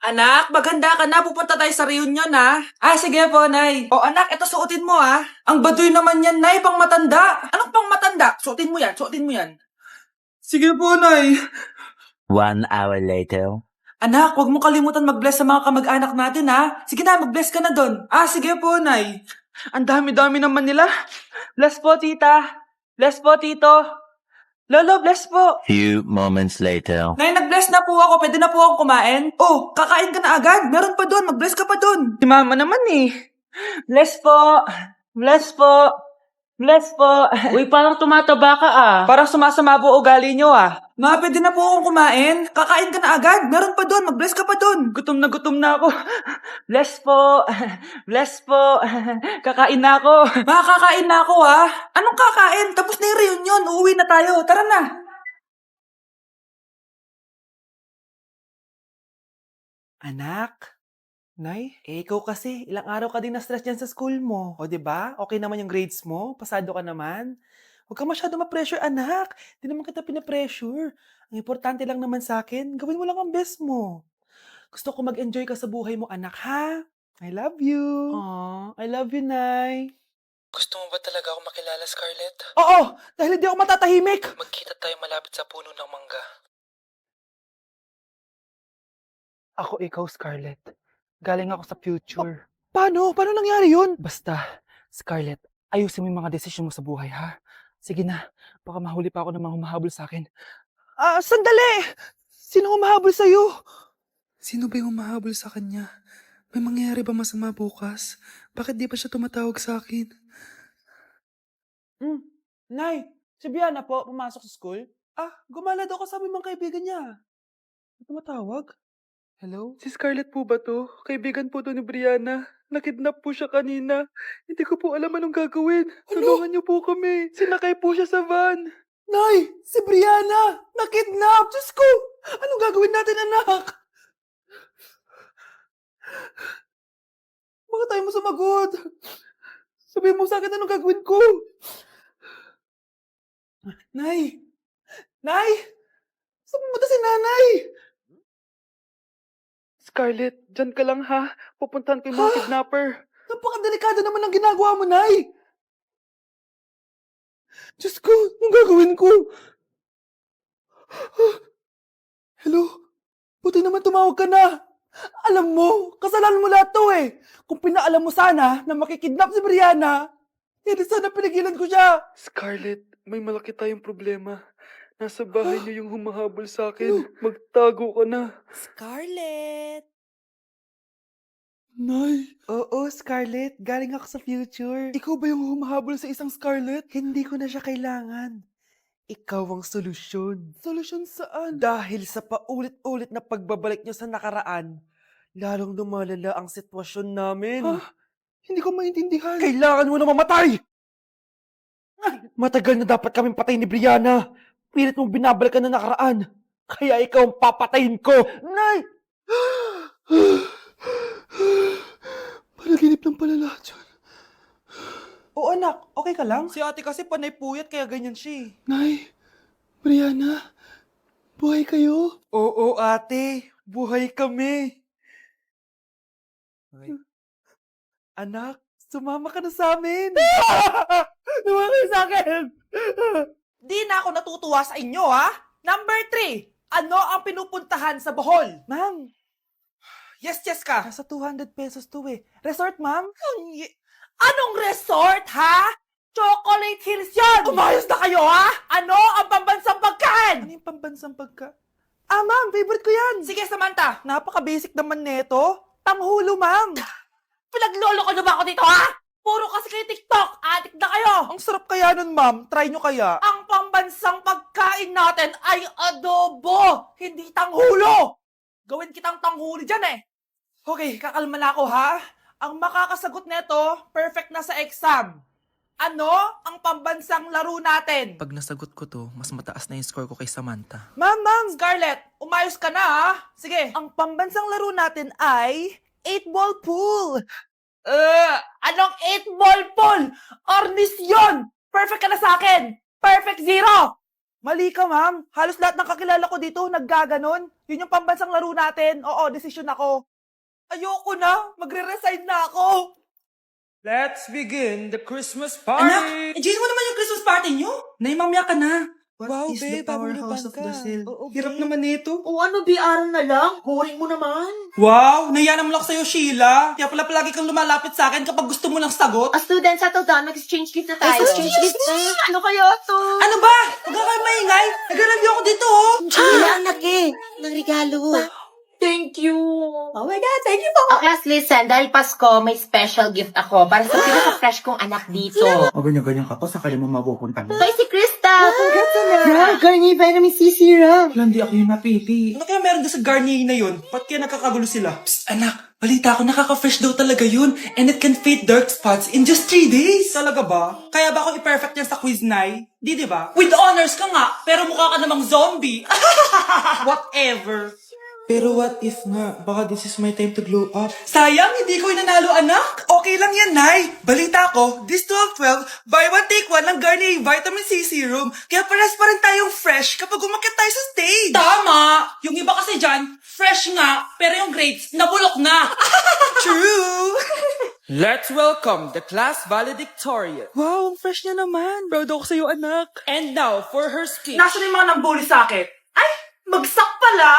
Anak, maghanda ka na. Pupunta tayo sa reunion, ha? Sige po, Nay. O, anak, ito suotin mo, ha? Ang baduy naman yan, Nay. Pang matanda. Anong pang matanda? Suotin mo yan, suotin mo yan. Sige po, Nay. 1 hour later. Anak, huwag mo kalimutan mag-bless sa mga kamag-anak natin, ha? Sige na, mag-bless ka na doon. Sige po, Nay. Ang dami-dami naman nila. Bless po, tita. Bless po, tito. Lolo, bless po. Few moments later. Nay, nag-bless na po ako. Pwede na po akong kumain? Oh, kakain ka na agad. Meron pa doon. Mag-bless ka pa doon. Si mama naman eh. Bless po. Bless po. Bless po. Uy, parang tumataba ka ah. Parang sumasama po ugali nyo ah. Ma, pwede na po akong kumain? Kakain ka na agad. Meron pa doon. Mag-bless ka pa doon. Gutom na ako. Bless po. Bless po. Kakain na ako. Ma, kakain na ako ah. Anong kakain? Tapos na yung reunion. Uuwi na tayo. Tara na. Anak, Nay, ikaw kasi, ilang araw ka din na-stress dyan sa school mo. O, diba? Okay naman yung grades mo? Pasado ka naman? Huwag ka masyado ma-pressure, anak. Di naman kita pina-pressure. Ang importante lang naman sa akin, gawin mo lang ang best mo. Gusto ko mag-enjoy ka sa buhay mo, anak, ha? I love you. I love you, Nay. Gusto mo ba talaga ako makilala, Scarlett? Oo, dahil hindi ako matatahimik. Magkita tayo malapit sa puno ng mangga. Ako ikaw, Scarlett. Galing ako sa future. Paano? Paano nangyari yun? Basta, Scarlett, ayusin mo yung mga desisyon mo sa buhay, ha? Sige na, baka mahuli pa ako ng mga humahabol sa akin. Sandali! Sino humahabol sa'yo? Sino ba yung humahabol sa kanya? May mangyayari ba masama bukas? Bakit di pa siya tumatawag sa akin? Nay, si Biana po, pumasok sa school? Gumala daw kasama yung mga kaibigan niya. Tumatawag? Hello? Si Scarlett po ba to? Kaibigan po to ni Brianna. Nakidnap po siya kanina. Hindi ko po alam anong gagawin. Tulungan niyo po kami. Sinakay po siya sa van. Nay! Si Brianna! Nakidnap! Diyos ko! Anong gagawin natin, anak? Bakit tayo mo sumagot? Sabihin mo sa akin anong gagawin ko? Nay! Nay! Saan pumunta si nanay? Scarlett, dyan ka lang ha. Pupuntahan ko yung mga kidnapper. Napakadelikado naman ang ginagawa mo, Nay! Diyos ko, anong gagawin ko? Hello? Buti naman tumawag ka na. Alam mo, kasalanan mo lahat to eh. Kung pinaalam mo sana na makikidnap si Brianna, hindi sana pinigilan ko siya. Scarlett, may malaki tayong problema. Nasa bahay niyo yung humahabol sa akin. Magtago ka na. Scarlett! Nay! Oo, Scarlett. Galing ako sa future. Ikaw ba yung humahabol sa isang Scarlett? Hindi ko na siya kailangan. Ikaw ang solusyon. Solusyon saan? Dahil sa paulit-ulit na pagbabalik niyo sa nakaraan, lalong lumalala ang sitwasyon namin. Hindi ko maintindihan. Kailangan mo na mamatay! Matagal na dapat kaming patay ni Brianna. Pilit mong binabalikan na nakaraan. Kaya ikaw ang papatayin ko. Nay! Panaginip lang pala lahat yun. Oo anak, okay ka lang? Si ate kasi panay puyat kaya ganyan siya eh. Nay, Brianna, buhay kayo? Oo ate, buhay kami. Anak, sumama ka na sa amin. Sumama ka sa akin. Di na ako natutuwa sa inyo ha. Number 3, ano ang pinupuntahan sa Bohol? Ma'am. Yes ka. Nasa 200 pesos to eh. Resort, ma'am? Anong resort, ha? Chocolate Hills yan! Umayos na kayo, ha? Ano ang pambansang pagkain? Ano yung pambansang pagkain? Ma'am, favorite ko yan. Sige, Samantha. Napaka-basic naman neto. Tanghulo, ma'am. Pinaglolo ko na ba ako dito, ha? Puro kasi kayo TikTok. Adik na kayo. Ang sarap kaya nun, ma'am. Try nyo kaya. Ang pambansang pagkain natin ay adobo, hindi tanghulo. Gawin kitang tanghuli dyan eh. Okay, kakalma na ako ha. Ang makakasagot neto, perfect na sa exam. Ano ang pambansang laro natin? Pag nasagot ko to, mas mataas na yung score ko kay Samantha. Ma'am! Scarlett, umayos ka na ha. Sige. Ang pambansang laro natin ay 8-ball pool. Anong 8-ball pool? Ornis yun! Perfect ka na sa akin! Perfect 0! Mali ka, ma'am. Halos lahat ng kakilala ko dito naggaganon. Yun yung pambansang laro natin. Oo, desisyon ako. Ayoko na. Magre-resign na ako. Let's begin the Christmas Anak, party! enjoy mo naman yung Christmas party nyo. Naimamya ka na. Wow, is the babe, powerhouse of ka. Brazil? Oo, hirap naman nito. O ano, BR na lang? Boring mo naman. Wow, nahiya naman ako sa'yo, Sheila. Kaya pala palagi kang lumalapit sa akin kapag gusto mo lang sagot. A student, settle down. Mag-exchange gift na tayo. Exchange gift na? Ano kaya to? Ano ba? Huwag ka kayo maingay. Nag-review ako dito, oh. Wala anak eh. Ng regalo. Thank you. Oh my God, thank you po. Class, listen. Dahil Pasko, may special gift ako para sa pinaka-fresh kong anak dito. O ganyan-ganyan ka pa, sakali mo mapupunta mo. Ito si Krista. Congrats na. Garnier Vitamin C Serum. Wala, hindi ako yung napili. Ano kaya meron doon sa Garnier na yun? Ba't kaya nagkakagulo sila? Psst, anak. Balita ko, nakaka-fresh daw talaga yun. And it can fade dark spots in just 3 days. Talaga ba? Kaya ba ako i-perfect yan sa quiz, Nay? Di ba? With honors ka nga, pero mukha ka namang zombie. Whatever. Pero what if nga, baka this is my time to glow up. Sayang, hindi ko inanalo, anak. Okay lang yan, Nay. Balita ko, this 12-12, buy one take one ng Garnier Vitamin C Serum. Kaya pares pa rin tayong fresh kapag umakyat tayo sa stage. Tama! Yung iba kasi dyan, fresh nga, pero yung grades, nabulok na. True! Let's welcome the class valedictorian. Wow, ang fresh niya naman. Proud ako sa'yo, anak. And now, for her speech. Nasaan yung mga nambuli sa akin? Ay, bagsak pala!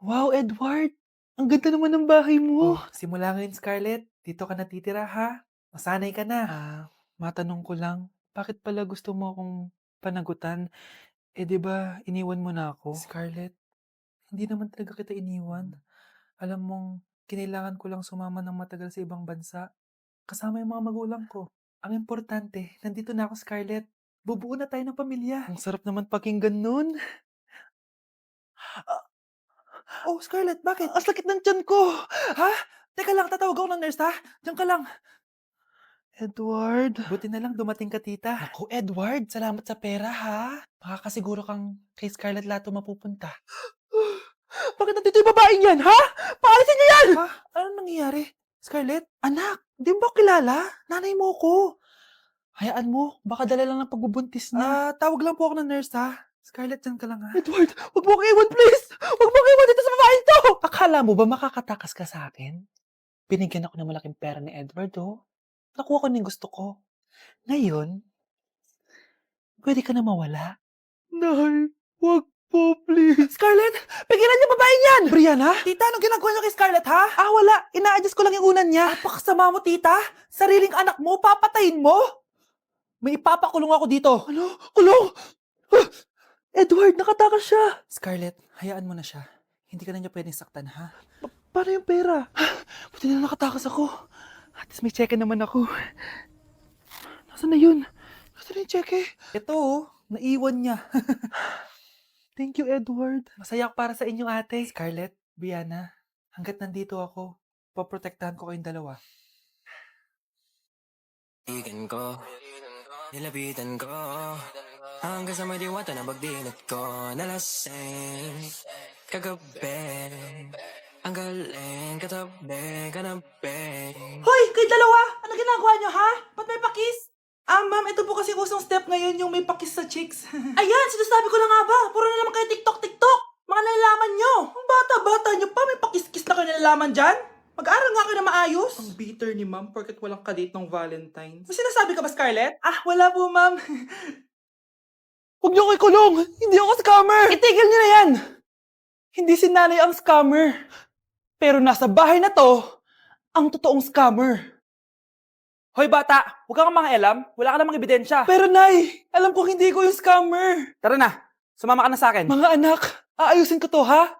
Wow, Edward. Ang ganda naman ng bahay mo. Simula ngayon, Scarlett. Dito ka natitira, ha? Masanay ka na. Matanong ko lang, bakit pala gusto mo akong panagutan? Eh, di ba, iniwan mo na ako? Scarlett, hindi naman talaga kita iniwan. Alam mong, kinailangan ko lang sumama ng matagal sa ibang bansa. Kasama yung mga magulang ko. Ang importante, nandito na ako, Scarlett. Bubuo na tayo ng pamilya. Ang sarap naman pakinggan nun. Oh, Scarlett, bakit? Ang sakit ng tiyan ko. Ha? Teka lang, tatawag ako ng nurse, ha? Diyan ka lang. Edward. Buti na lang dumating ka, tita. Naku, Edward, salamat sa pera, ha? Makakasiguro kang kay Scarlett Lato mapupunta. Bakit nandito yung babaeng yan, ha? Paalisin niyo yan! Ha? Ano nangyayari? Scarlett? Anak, di mo ba kilala? Nanay mo ko. Hayaan mo, baka dala lang ng pagbubuntis niya. Tawag lang po ako ng nurse, ha? Scarlett, dyan ka lang, ha? Edward, wag mo akong iwan, please! Wag mo akong iwan dito sa babaeng to! Akala mo ba makakatakas ka sa akin? Binigyan ako ng malaking pera ni Edward, oh. Nakuha ko na yung gusto ko. Ngayon, pwede ka na mawala. Nay, wag po, please. Scarlett, pigilan niyo babaeng yan! Brianna? Tita, anong ginagawa niyo kay Scarlett, ha? Wala. Ina-adjust ko lang yung unan niya. Napakasama mo, tita. Sariling anak mo, papatayin mo. May ipapakulong ako dito. Ano? Kulong! Edward, nakatakas siya. Scarlett, hayaan mo na siya. Hindi ka na niya pwedeng saktan, ha? Paano yung pera? Buti na nakatakas ako. At least may cheque naman ako. Nasaan na yun? Nasaan na yung cheque? Ito, oh. Naiwan niya. Thank you, Edward. Masaya ako para sa inyo, ate. Scarlett, Brianna, hanggat nandito ako, poprotektahan ko kayong dalawa. Igan ko, nilapitan ko, hanggang sa may diwata na pagdinat ko, nalasing, kagabi, ang galing, katabi. Hoy, kayo dalawa! Ano ginagawa niyo, ha? Ba't may pakis? Ma'am, ito po kasi usong step ngayon yung may pakis sa chicks. Ayan, sinasabi ko na nga ba? Puro na naman kayo TikTok! Mga nalalaman niyo! Ang bata-bata niyo pa, may pakis-kis na kayo nalalaman dyan? Mag-aral nga kayo na maayos. Ang bitter ni ma'am, porket walang kadate ng Valentine's. May sinasabi ka ba, Scarlett? Wala po, ma'am. Huwag niyo ko ikulong! Hindi ako scammer! Itigil niyo na yan! Hindi si nanay ang scammer. Pero nasa bahay na to, ang totoong scammer. Hoy bata, huwag kang mangialam. Wala ka namang ebidensya. Pero nay, alam ko hindi ko yung scammer. Tara na, sumama ka na sa akin. Mga anak, aayusin ko to, ha?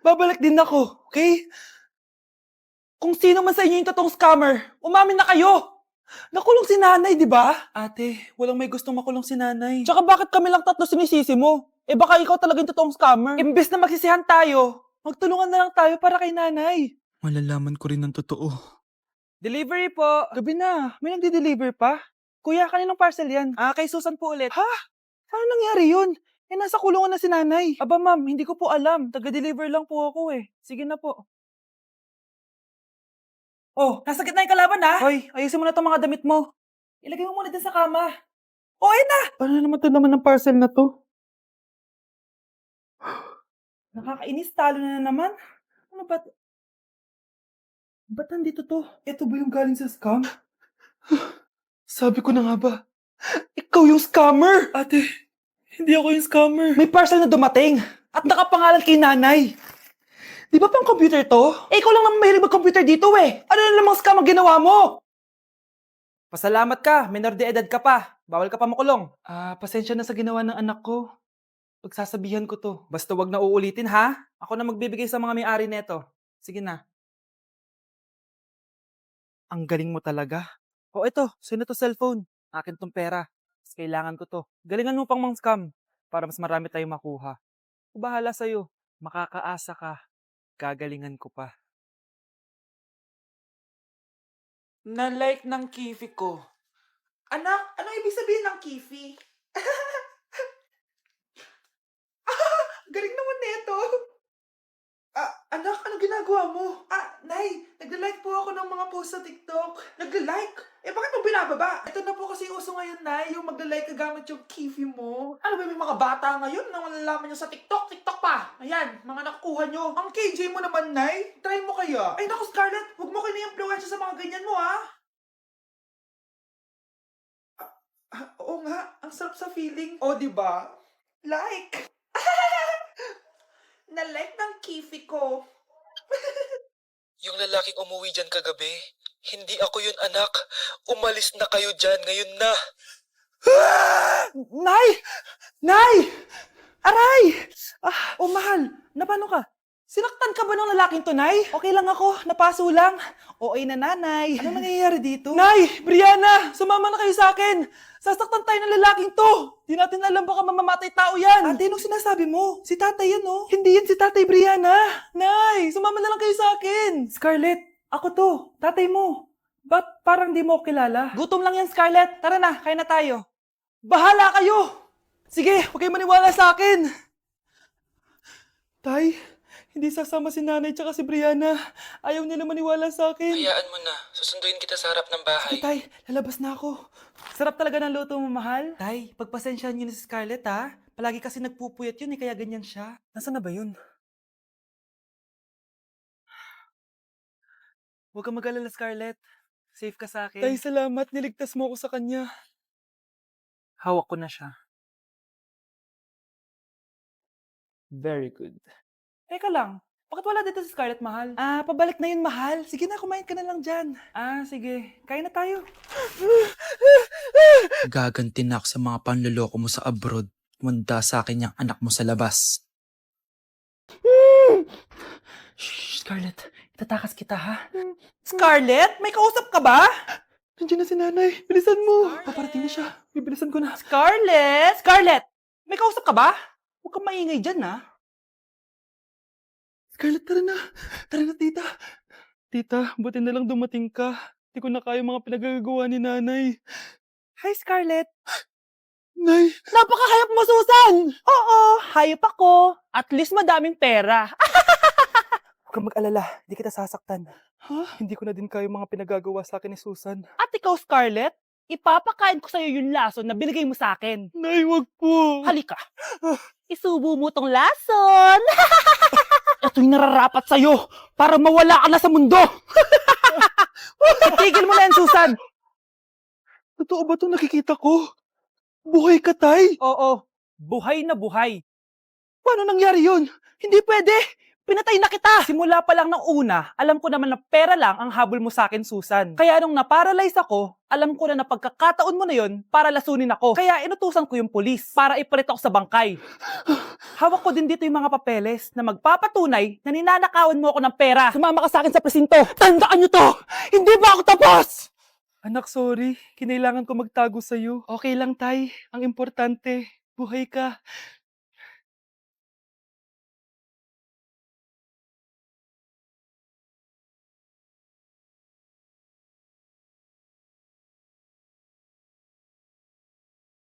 Babalik din ako, okay? Kung sino man sa inyo yung totoong scammer, umamin na kayo. Nakulong si nanay, di ba? Ate, walang may gustong makulong si nanay. Tsaka bakit kami lang tatlo sinisisi mo? Eh baka ikaw talaga yung totoong scammer. Imbes na magsisihan tayo, magtulungan na lang tayo para kay nanay. Malalaman ko rin ng totoo. Delivery po. Gabi na. May nagde-deliver pa? Kuya, kaninong parcel yan? Kay Susan po ulit. Ha? Paano nangyari yun? Eh, nasa kulungan na si nanay. Aba ma'am, hindi ko po alam. Taga-deliver lang po ako eh. Sige na po. Oh, nasa gitna yung kalaban ha? Hoy, ayusin mo na itong mga damit mo. Ilagay mo muna din sa kama. Oh, ayun na! Paano naman to naman ng parcel na to? Nakakainis, talo na naman. Ano ba? Ba't nandito to? Ito ba yung galing sa scam? Sabi ko na nga ba? Ikaw yung scammer! Ate, hindi ako yung scammer. May parcel na dumating at nakapangalan kay nanay. Di ba pang computer to? Eh, ikaw lang naman mahilig mag-computer dito eh. Ano na namang scam ang ginawa mo? Pasalamat ka, minor de edad ka pa. Bawal ka pa makulong. Pasensya na sa ginawa ng anak ko. Pagsasabihan ko to. Basta wag na uulitin ha. Ako na magbibigay sa mga may-ari neto. Sige na. Ang galing mo talaga. O eto, sino to cellphone? Akin tong pera. Mas kailangan ko to. Galingan mo pang mang-scam para mas marami tayong makuha. Bahala sa'yo. Makakaasa ka. Gagalingan ko pa. Na-like ng kifi ko. Anak, ano ibig sabihin ng kifi? Galing naman nito. Anak, ano ginagawa mo? Nay, nagla-like po ako ng mga post sa TikTok. Nagla-like? Eh, bakit mo binababa? Ito na po kasi uso ngayon, Nay, yung magla-like ka gamit yung kifi mo. Ano ba, may mga bata ngayon na malalaman nyo sa TikTok? TikTok pa! Ayan, mga nakukuha nyo. Ang KJ mo naman, Nay. Try mo kaya. Ay, naku, Scarlett, huwag mo kini-influensya sa mga ganyan mo, ha? Oo nga, ang sarap sa feeling. O, diba? Like! Na-like ng kifi ko. Yung lalaking umuwi dyan kagabi, hindi ako yun anak. Umalis na kayo dyan ngayon na. Nay! Nay! Aray! Mahal, napano ka? Sinaktan ka ba ng lalaking to, Nay? Okay lang ako, napaso lang. Okay na, nanay. Ano nangyayari dito? Nay! Brianna! Sumama na kayo sa akin! Sasaktan tayo ng lalaking to! Di natin alam baka mamamatay tao yan! Ate, anong sinasabi mo? Si tatay yan, oh. Hindi yan si tatay, Brianna! Nay! Sumama na lang kayo sa akin! Scarlett, ako to. Tatay mo. Ba't parang di mo ako kilala? Gutom lang yan, Scarlett. Tara na, kain na tayo. Bahala kayo! Sige, huwag kayo maniwala sa akin! Tay, hindi sasama si nanay tsaka si Brianna. Ayaw nila maniwala sa akin. Hayaan mo na. Susunduin kita sa harap ng bahay. Sige, Tay, lalabas na ako. Sarap talaga ng luto mo, mahal. Tay, pagpasensyahan niyo na si Scarlett, ha? Palagi kasi nagpupuyat yun, kaya ganyan siya. Nasaan na ba yun? Huwag kang mag-alala, Scarlett. Safe ka sa akin. Tay, salamat. Niligtas mo ako sa kanya. Hawak ko na siya. Very good. Teka lang, bakit wala dito si Scarlett, mahal? Pabalik na yun, mahal. Sige na, kumain ka na lang dyan. Sige. Kain na tayo. Gaganti na ako sa mga panloloko mo sa abroad. Manda sa akin yung anak mo sa labas. Shh, Scarlett. Itatakas kita, ha? Scarlett? May kausap ka ba? Nandiyan na si nanay. Bilisan mo. Paparating na siya. Bibilisan ko na. Scarlett! Scarlett! May kausap ka ba? Huwag kang maingay dyan, ha? Scarlett, tara na. Tara na, tita. Tita, buti na lang dumating ka. Hindi ko na kaya mga pinagagawa ni nanay. Hi, Scarlett. Nay. Napakahayap mo, Susan! Oo, hayop ako. At least madaming pera. Huwag kang mag-alala. Hindi kita sasaktan. Hindi ko na din kaya mga pinagagawa sa akin ni Susan. At ikaw, Scarlett? Ipapakain ko sa'yo yung lason na binigay mo sa akin. Nay, wag po. Halika. Isubo mo tong lason. Ito'y nararapat sa'yo para mawala ka na sa mundo. Itigil mo na yan, Susan. Totoo ba itong nakikita ko? Buhay ka, Tay? Oo, buhay na buhay. Paano nangyari yun? Hindi pwede. Pinatay na kita. Simula pa lang ng una, alam ko naman na pera lang ang habol mo sa akin, Susan. Kaya nung naparalyze ako, alam ko na pagkakataon mo na yun para lasunin ako. Kaya inutusan ko yung polis para ipalit ako sa bangkay. Hawak ko din dito yung mga papeles na magpapatunay na ninanakawan mo ako ng pera. Sumama ka sa akin sa presinto. Tandaan nyo to! Hindi ba ako tapos? Anak, sorry. Kinailangan ko magtago sa'yo. Okay lang, Tay. Ang importante, buhay ka.